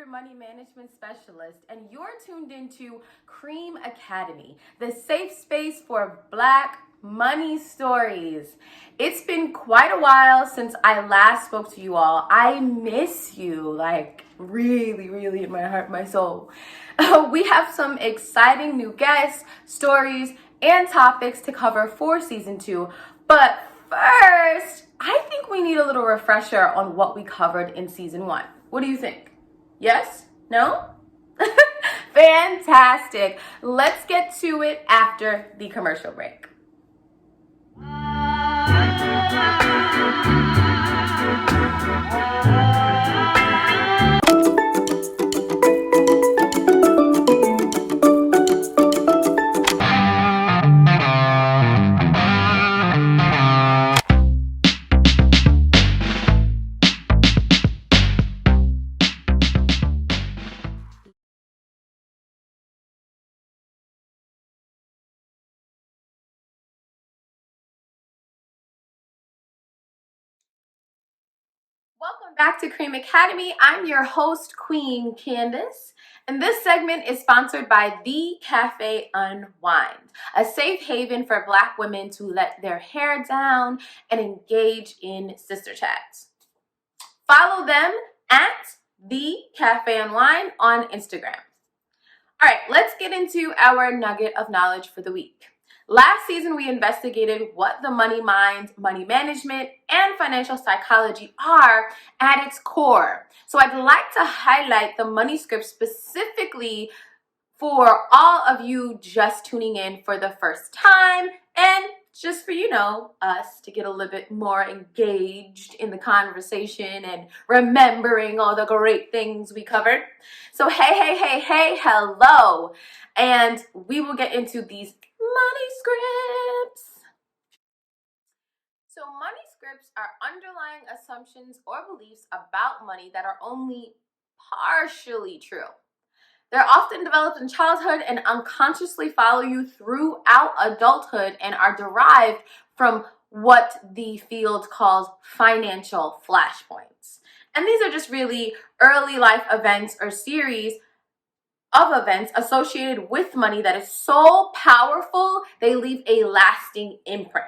your money management specialist, and you're tuned into C.R.E.A.M Academy, the safe space for Black money stories. It's been quite a while since I last spoke to you all. I miss you, like really in my heart, my soul. We have some exciting new guests, stories, and topics to cover for season 2. But first, I think we need a little refresher on what we covered in season 1. What do you think? Yes? No? Fantastic. Let's get to it after the commercial break. Welcome back to C.R.E.A.M Academy. I'm your host, Queen Candace, and this segment is sponsored by The Cafe Unwind, a safe haven for Black women to let their hair down and engage in sister chats. Follow them at The Cafe Unwind on Instagram. All right, let's get into our nugget of knowledge for the week. Last season, we investigated what the money mind, money management, and financial psychology are at its core. So I'd like to highlight the money script specifically for all of you just tuning in for the first time, and just for, us to get a little bit more engaged in the conversation and remembering all the great things we covered. So hey, hello. And we will get into these money scripts. So money scripts are underlying assumptions or beliefs about money that are only partially true. They're often developed in childhood and unconsciously follow you throughout adulthood and are derived from what the field calls financial flashpoints. And these are just really early life events or series of events associated with money that is so powerful, they leave a lasting imprint.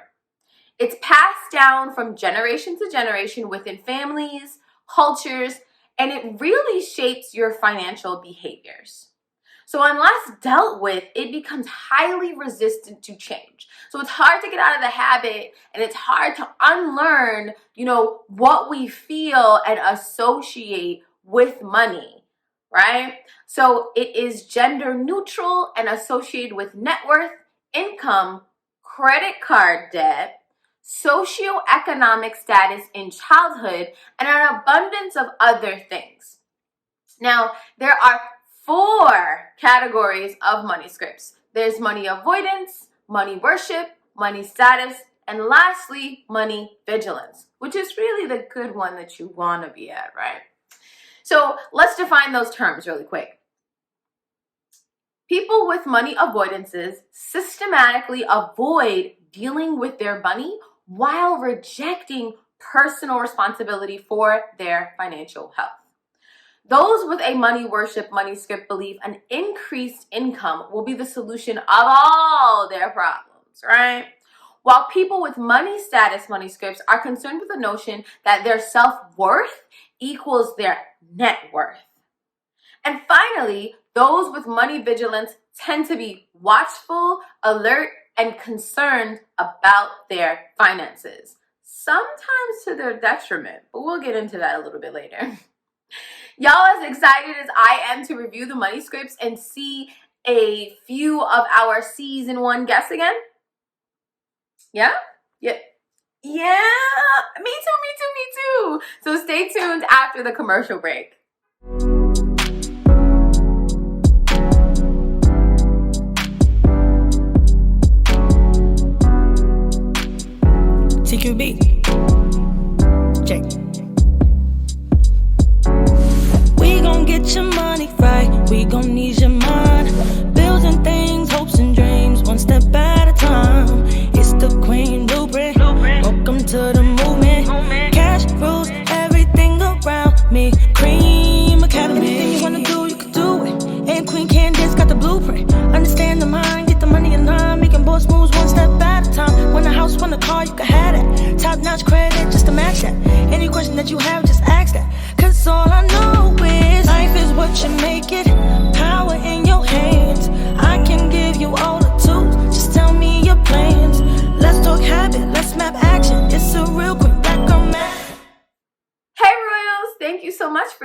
It's passed down from generation to generation within families, cultures, and it really shapes your financial behaviors. So unless dealt with, it becomes highly resistant to change. So it's hard to get out of the habit, and it's hard to unlearn, what we feel and associate with money, right? So it is gender neutral and associated with net worth, income, credit card debt, socioeconomic status in childhood, and an abundance of other things. Now, there are 4 categories of money scripts. There's money avoidance, money worship, money status, and lastly, money vigilance, which is really the good one that you want to be at, right? So let's define those terms really quick. People with money avoidances systematically avoid dealing with their money while rejecting personal responsibility for their financial health. Those with a money worship, money script believe an increased income will be the solution of all their problems, right? While people with money status, money scripts are concerned with the notion that their self-worth equals their net worth. And finally, those with money vigilance tend to be watchful, alert, and concerned about their finances, sometimes to their detriment, but we'll get into that a little bit later. Y'all as excited as I am to review the money scripts and see a few of our season 1 guests again? Yeah? Yeah, me too. So stay tuned after the commercial break. CQB. Check. We gon' get your money right. We gon' need your mind. Building things, hopes and dreams, one step at a time. It's the Queen Blueprint. Welcome to the movement. Cash rules everything around me. C.R.E.A.M Academy. Everything you wanna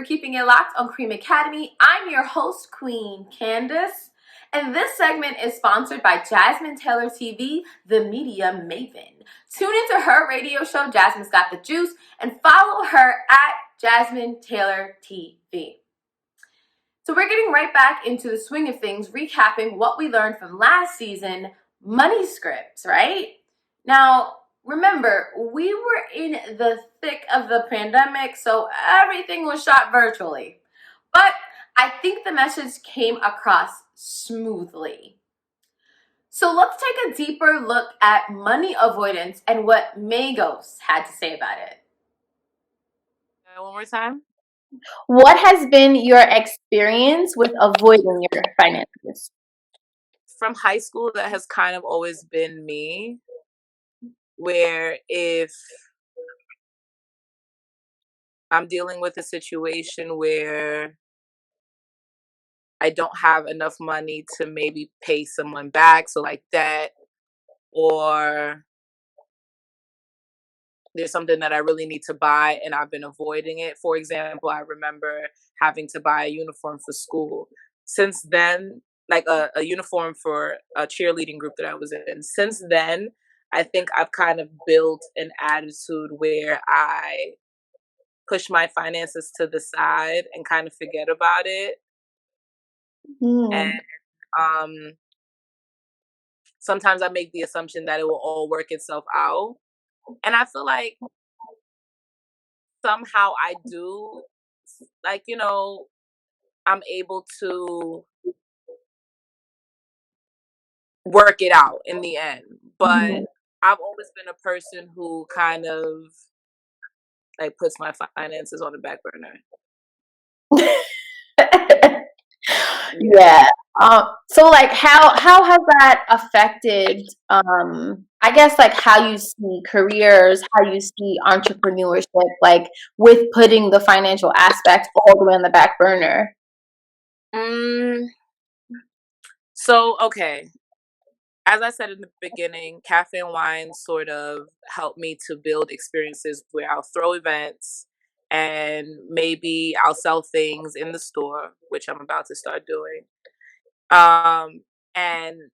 for keeping it locked on C.R.E.A.M Academy. I'm your host, Queen Candace, and this segment is sponsored by Jasmine Taylor TV, the media maven. Tune into her radio show, Jasmine's Got the Juice, and follow her at Jasmine Taylor TV. So we're getting right back into the swing of things, recapping what we learned from last season, money scripts, right? Now, remember, we were in the thick of the pandemic, so everything was shot virtually. But I think the message came across smoothly. So let's take a deeper look at money avoidance and what Magos had to say about it. One more time. What has been your experience with avoiding your finances? From high school, that has kind of always been me, where if I'm dealing with a situation where I don't have enough money to maybe pay someone back, so like debt, or there's something that I really need to buy and I've been avoiding it. For example, I remember having to buy a uniform for school. Since then, like a uniform for a cheerleading group that I was in. Since then, I think I've kind of built an attitude where I push my finances to the side and kind of forget about it. And sometimes I make the assumption that it will all work itself out. And I feel like somehow I do, like, I'm able to work it out in the end. But I've always been a person who kind of like puts my finances on the back burner. Yeah. So like how has that affected I guess like how you see careers, how you see entrepreneurship, like with putting the financial aspect all the way on the back burner? So, okay. As I said in the beginning, Cafe and Wine sort of helped me to build experiences where I'll throw events and maybe I'll sell things in the store, which I'm about to start doing. And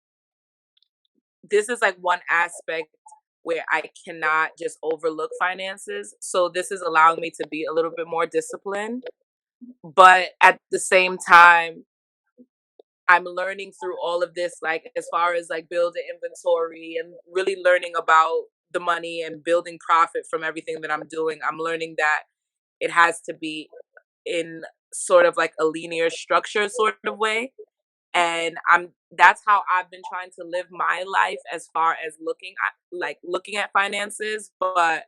this is like one aspect where I cannot just overlook finances. So this is allowing me to be a little bit more disciplined. But at the same time, I'm learning through all of this, like as far as like building inventory and really learning about the money and building profit from everything that I'm doing. I'm learning that it has to be in sort of like a linear structure sort of way. And that's how I've been trying to live my life as far as looking at finances. But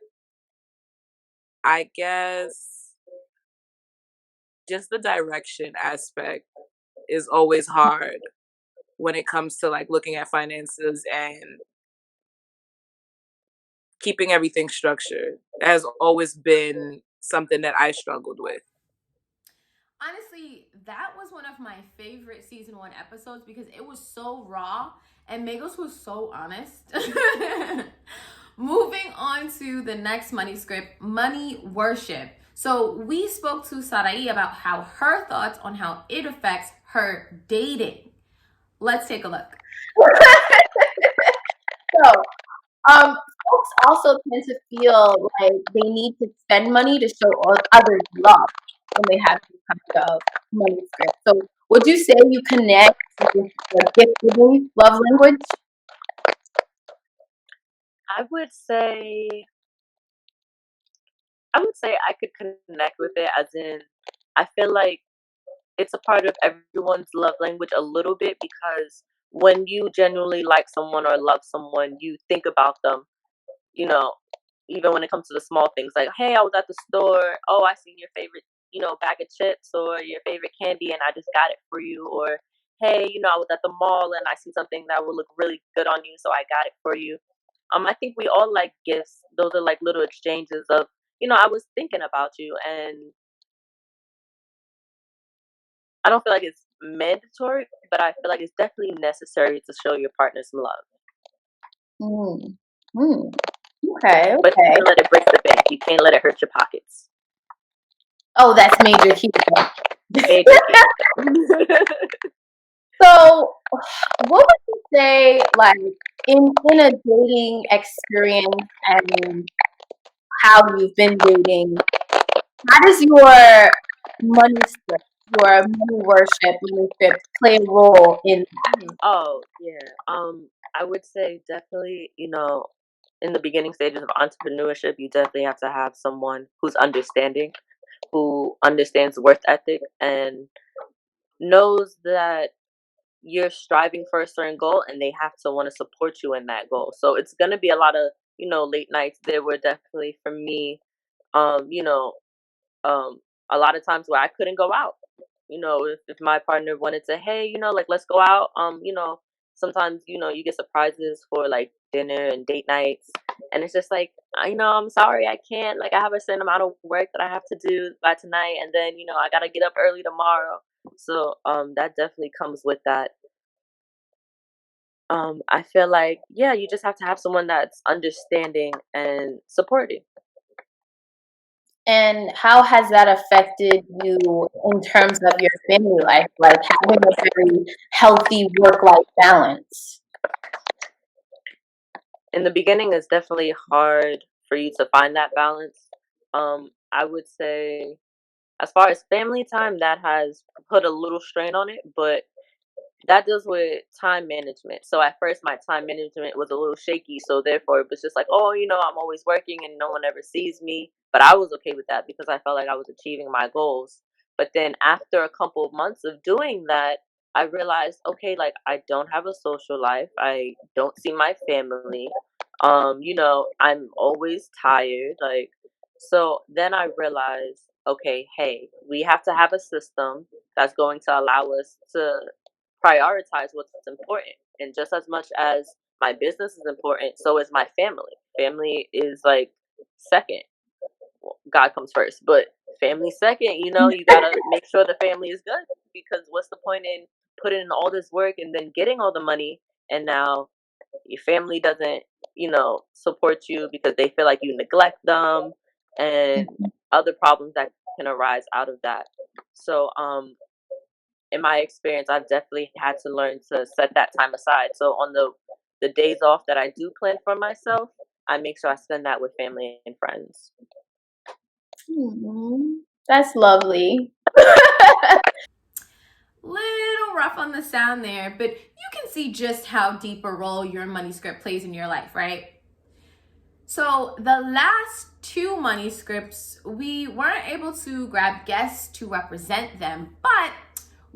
I guess just the direction aspect is always hard when it comes to like looking at finances and keeping everything structured. That has always been something that I struggled with. Honestly, that was one of my favorite season 1 episodes because it was so raw and Magos was so honest. Moving on to the next money script, money worship. So we spoke to C.R.E.A.M about how her thoughts on how it affects her dating. Let's take a look. So, folks also tend to feel like they need to spend money to show others love when they have this kind of money script. So, would you say you connect with the gift giving love language? I would say I could connect with it, as in I feel like it's a part of everyone's love language a little bit, because when you genuinely like someone or love someone, you think about them, you know, even when it comes to the small things, like, hey, I was at the store, oh, I seen your favorite, bag of chips or your favorite candy and I just got it for you. Or, hey, I was at the mall and I see something that will look really good on you, so I got it for you. I think we all like gifts. Those are like little exchanges of, I was thinking about you. And I don't feel like it's mandatory, but I feel like it's definitely necessary to show your partner some love. Okay. But you can't let it break the bank. You can't let it hurt your pockets. Oh, that's major key. Major key. So, what would you say, like, in a dating experience and how you've been dating, how does your money script, your money worship, money script play a role in that? Oh, yeah. I would say definitely, in the beginning stages of entrepreneurship, you definitely have to have someone who's understanding, who understands worth ethic and knows that you're striving for a certain goal and they have to want to support you in that goal. So it's going to be a lot of, late nights. There were definitely for me, um, you know, um, a lot of times where I couldn't go out. If my partner wanted to, hey, like let's go out. Sometimes you get surprises for like dinner and date nights, and it's just like I'm sorry I can't. Like I have a certain amount of work that I have to do by tonight, and then I gotta get up early tomorrow. So that definitely comes with that. I feel like yeah, you just have to have someone that's understanding and supporting. And how has that affected you in terms of your family life, like having a very healthy work-life balance? In the beginning, it's definitely hard for you to find that balance. I would say, as far as family time, that has put a little strain on it, but that deals with time management. So at first, my time management was a little shaky. So therefore, it was just like, oh, I'm always working and no one ever sees me. But I was okay with that because I felt like I was achieving my goals. But then after a couple of months of doing that, I realized, okay, like I don't have a social life. I don't see my family. I'm always tired. Like, so then I realized, okay, hey, we have to have a system that's going to allow us to prioritize what's important. And just as much as my business is important, so is my family. Family is like second. Well, God comes first, but family second. You gotta make sure the family is good because what's the point in putting in all this work and then getting all the money and now your family doesn't, support you because they feel like you neglect them and other problems that can arise out of that. So in my experience, I've definitely had to learn to set that time aside. So on the days off that I do plan for myself, I make sure I spend that with family and friends. That's lovely. Little rough on the sound there, but you can see just how deep a role your money script plays in your life, right? So the last two money scripts, we weren't able to grab guests to represent them, but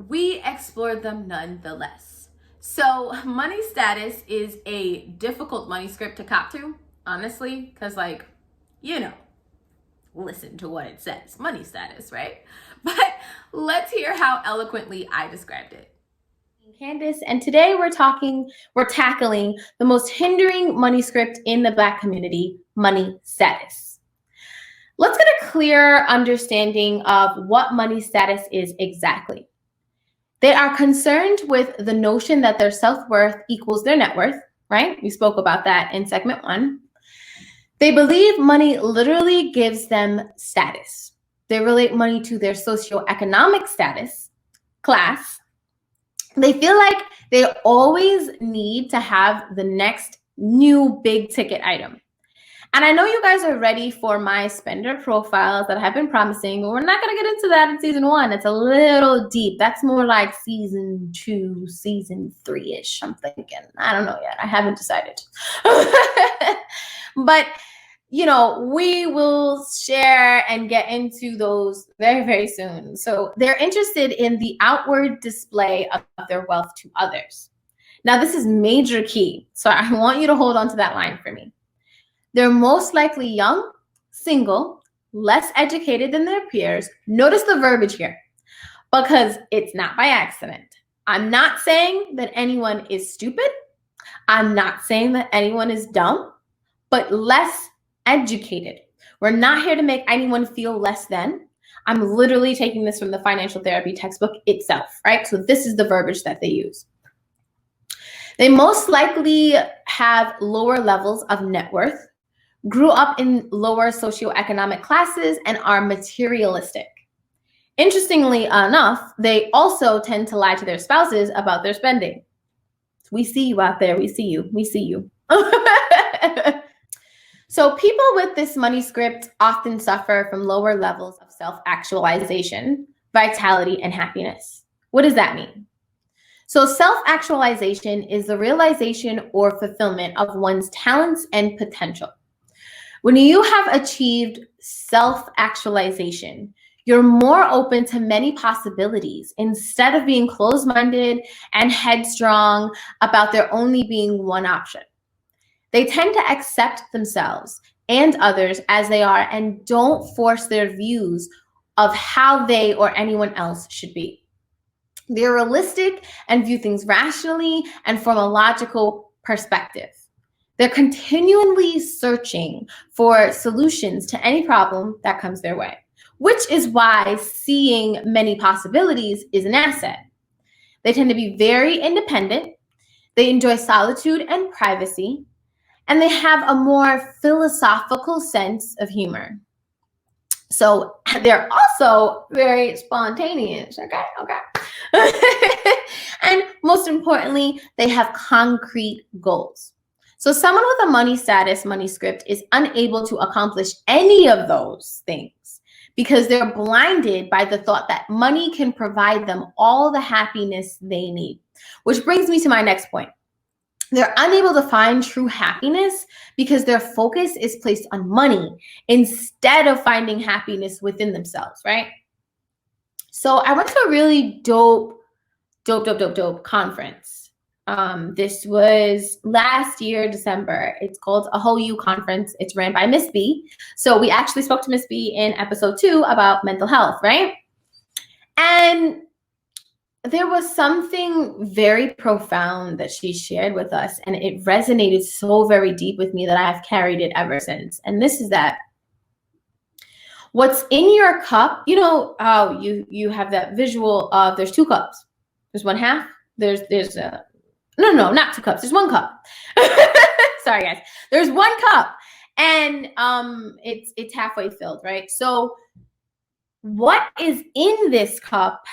we explored them nonetheless. So money status is a difficult money script to cop to, honestly, because listen to what it says, money status, right? But let's hear how eloquently I described it. Candace, and today we're tackling the most hindering money script in the Black community, money status. Let's get a clear understanding of what money status is exactly. They are concerned with the notion that their self-worth equals their net worth, right? We spoke about that in segment 1. They believe money literally gives them status. They relate money to their socioeconomic status, class. They feel like they always need to have the next new big ticket item. And I know you guys are ready for my spender profiles that I have been promising, but we're not going to get into that in season 1. It's a little deep. That's more like season 2, season 3-ish, I'm thinking. I don't know yet. I haven't decided. But we will share and get into those very, very soon. So they're interested in the outward display of their wealth to others. Now, this is major key. So I want you to hold on to that line for me. They're most likely young, single, less educated than their peers. Notice the verbiage here, because it's not by accident. I'm not saying that anyone is stupid. I'm not saying that anyone is dumb, but less educated. We're not here to make anyone feel less than. I'm literally taking this from the financial therapy textbook itself, right? So this is the verbiage that they use. They most likely have lower levels of net worth, grew up in lower socioeconomic classes, and are materialistic. Interestingly enough, they also tend to lie to their spouses about their spending. We see you out there. We see you. We see you. So people with this money script often suffer from lower levels of self-actualization, vitality, and happiness. What does that mean? So self-actualization is the realization or fulfillment of one's talents and potential. When you have achieved self-actualization, you're more open to many possibilities instead of being closed-minded and headstrong about there only being one option. They tend to accept themselves and others as they are and don't force their views of how they or anyone else should be. They're realistic and view things rationally and from a logical perspective. They're continually searching for solutions to any problem that comes their way, which is why seeing many possibilities is an asset. They tend to be very independent. They enjoy solitude and privacy, and they have a more philosophical sense of humor. So they're also very spontaneous, okay? And most importantly, they have concrete goals. So someone with a money status, money script is unable to accomplish any of those things because they're blinded by the thought that money can provide them all the happiness they need. Which brings me to my next point. They're unable to find true happiness because their focus is placed on money instead of finding happiness within themselves, right? So I went to a really dope conference. This was last year, December. It's called A Whole You Conference. It's ran by Miss B. So we actually spoke to Miss B in episode 2 about mental health, right? And there was something very profound that she shared with us, and it resonated so very deep with me that I've carried it ever since. And this is that what's in your cup, you know, you have that visual of there's 2 cups. There's one half. There's no, not 2 cups. There's 1 cup. Sorry, guys. There's 1 cup, and it's halfway filled, right? So what is in this cup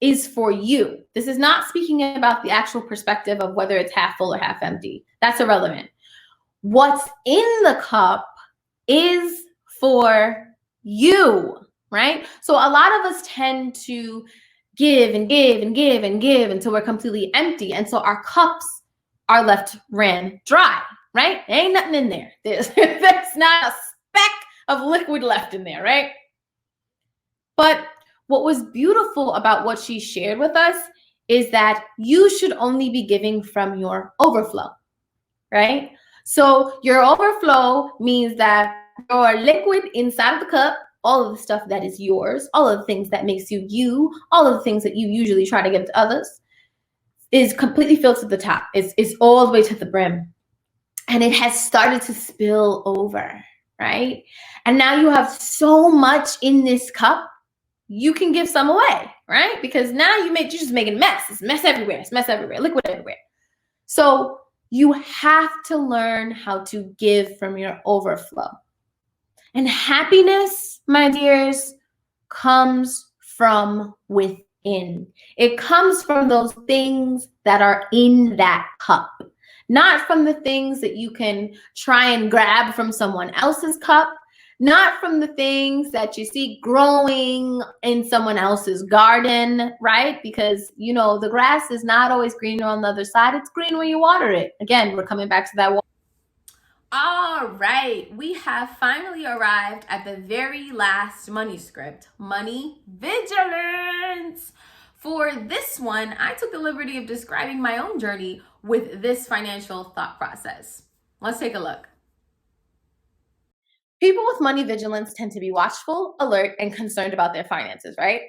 is for you. This is not speaking about the actual perspective of whether it's half full or half empty. That's irrelevant. What's in the cup is for you, right? So a lot of us tend to give and give and give and give until we're completely empty. And so our cups are left ran dry, right? There ain't nothing in there. There's not a speck of liquid left in there, right? But what was beautiful about what she shared with us is that you should only be giving from your overflow, right? So your overflow means that your liquid inside of the cup, all of the stuff that is yours, all of the things that makes you you, all of the things that you usually try to give to others, is completely filled to the top. It's all the way to the brim. And it has started to spill over, right? And now you have so much in this cup, you can give some away, right? Because now you're just making a mess. It's mess everywhere. It's mess everywhere. Liquid everywhere. So you have to learn how to give from your overflow. And happiness, my dears, comes from within. It comes from those things that are in that cup, not from the things that you can try and grab from someone else's cup, not from the things that you see growing in someone else's garden, right? Because, you know, the grass is not always greener on the other side. It's green when you water it. Again, we're coming back to that water. All right, we have finally arrived at the very last money script, money vigilance. For this one, I took the liberty of describing my own journey with this financial thought process. Let's take a look. People with money vigilance tend to be watchful, alert, and concerned about their finances, right?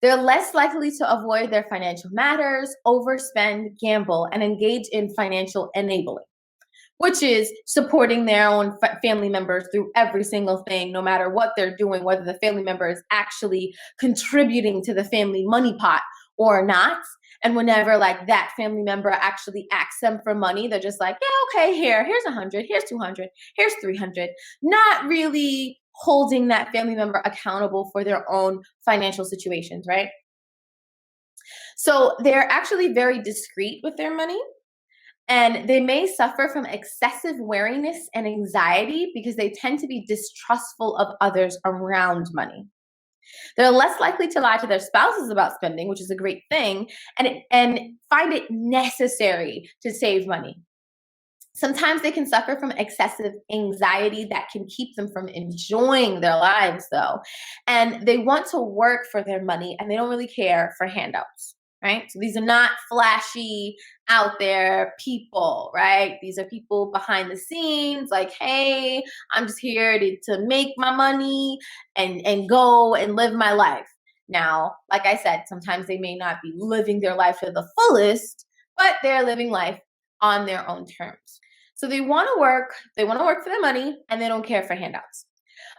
They're less likely to avoid their financial matters, overspend, gamble, and engage in financial enabling, which is supporting their own family members through every single thing, no matter what they're doing, whether the family member is actually contributing to the family money pot or not. And whenever like that family member actually asks them for money, they're just like, yeah, okay, here's 100, here's 200, here's 300, not really holding that family member accountable for their own financial situations, right? So they're actually very discreet with their money, and they may suffer from excessive wariness and anxiety because they tend to be distrustful of others around money. They're less likely to lie to their spouses about spending, which is a great thing, and find it necessary to save money. Sometimes they can suffer from excessive anxiety that can keep them from enjoying their lives, though. And they want to work for their money and they don't really care for handouts, right? So these are not flashy, out there people, right? These are people behind the scenes, like, hey, I'm just here to make my money and go and live my life. Now, like I said, sometimes they may not be living their life to the fullest, but they're living life on their own terms. So they want to work for their money, and they don't care for handouts.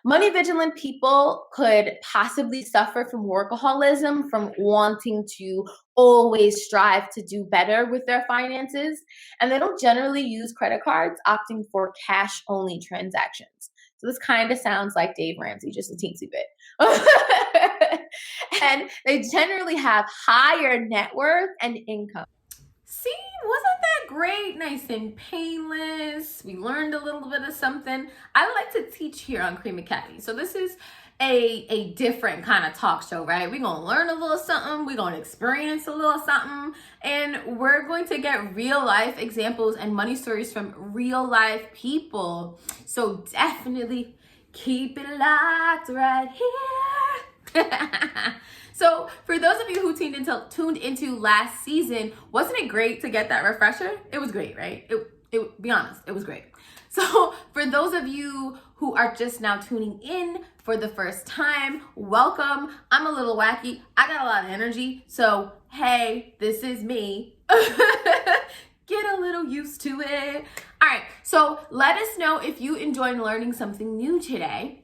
Money vigilant people could possibly suffer from workaholism, from wanting to always strive to do better with their finances, and they don't generally use credit cards, opting for cash-only transactions. So this kind of sounds like Dave Ramsey, just a teensy bit. And they generally have higher net worth and income. See, wasn't that great? Nice and painless. We learned a little bit of something. I like to teach here on C.R.E.A.M Academy. So this is a different kind of talk show, right? We're going to learn a little something. We're going to experience a little something. And we're going to get real life examples and money stories from real life people. So definitely keep it locked right here. So for those of you who tuned into last season, wasn't it great to get that refresher? It was great, right? It be honest, it was great. So for those of you who are just now tuning in for the first time, welcome. I'm a little wacky. I got a lot of energy. So hey, this is me. Get a little used to it. All right, so let us know if you enjoyed learning something new today.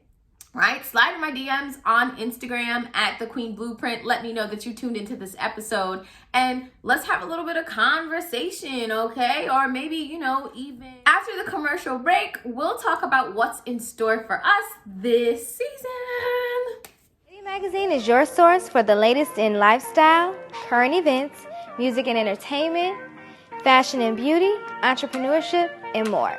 Right? Slide in my DMs on Instagram at The Queen Blueprint. Let me know that you tuned into this episode, and let's have a little bit of conversation, okay? Or maybe, even after the commercial break, we'll talk about what's in store for us this season. Lady Magazine is your source for the latest in lifestyle, current events, music and entertainment, fashion and beauty, entrepreneurship, and more.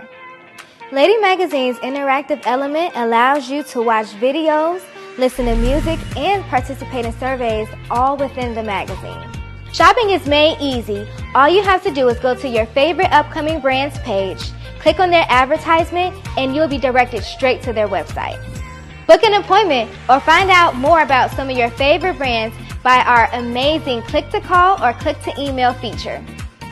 Lady Magazine's interactive element allows you to watch videos, listen to music, and participate in surveys all within the magazine. Shopping is made easy. All you have to do is go to your favorite upcoming brand's page, click on their advertisement, and you'll be directed straight to their website. Book an appointment or find out more about some of your favorite brands by our amazing click-to-call or click-to-email feature.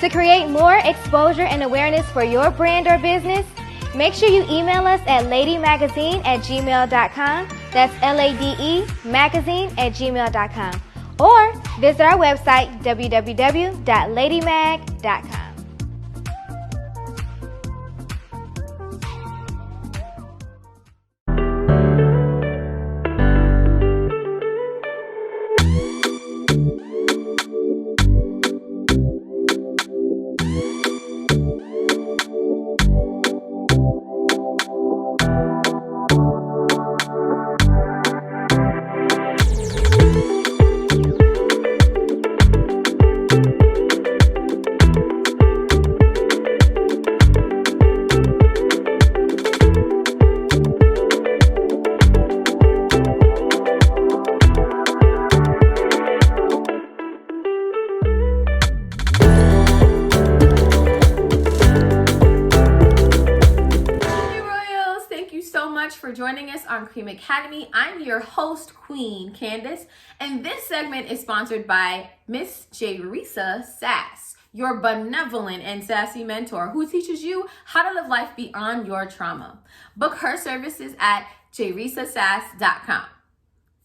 To create more exposure and awareness for your brand or business, make sure you email us at ladymagazine@gmail.com. That's LADE magazine@gmail.com. Or visit our website, www.ladymag.com. For joining us on C.R.E.A.M Academy. I'm your host, Queen Candace, and this segment is sponsored by Miss Jerisa Sass, your benevolent and sassy mentor who teaches you how to live life beyond your trauma. Book her services at jerisasass.com.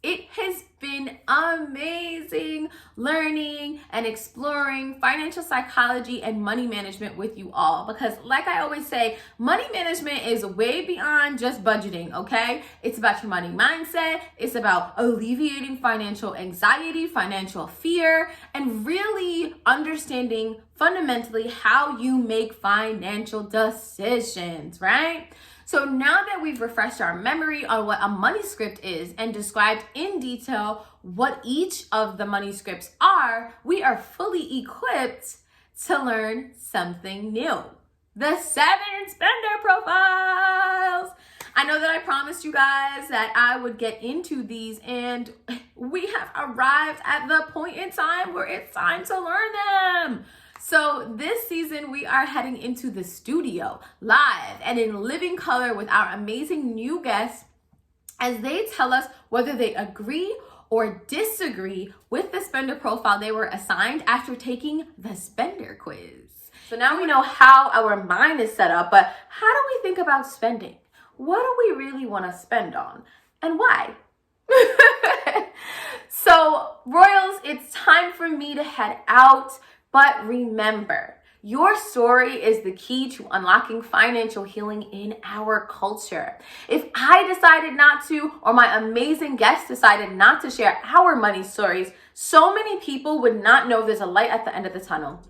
It has been amazing learning and exploring financial psychology and money management with you all, because like I always say, money management is way beyond just budgeting, okay? It's about your money mindset. It's about alleviating financial anxiety, financial fear, and really understanding fundamentally how you make financial decisions, right? So now that we've refreshed our memory on what a money script is and described in detail what each of the money scripts are, we are fully equipped to learn something new. The 7 spender profiles. I know that I promised you guys that I would get into these, and we have arrived at the point in time where it's time to learn them. So this season, we are heading into the studio live and in living color with our amazing new guests as they tell us whether they agree or disagree with the spender profile they were assigned after taking the spender quiz. So now we know how our mind is set up, but how do we think about spending? What do we really want to spend on and why? So Royals, it's time for me to head out. But remember, your story is the key to unlocking financial healing in our culture. If I decided not to, or my amazing guests decided not to share our money stories, so many people would not know there's a light at the end of the tunnel.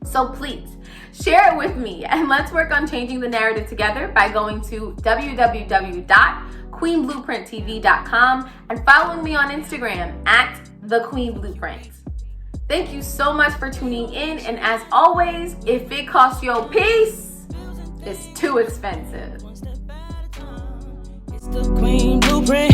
So please, share it with me, and let's work on changing the narrative together by going to www.queenblueprinttv.com and following me on Instagram at @thequeenblueprint. Thank you so much for tuning in, and as always, if it costs your peace, it's too expensive. It's the Queen Blueprint.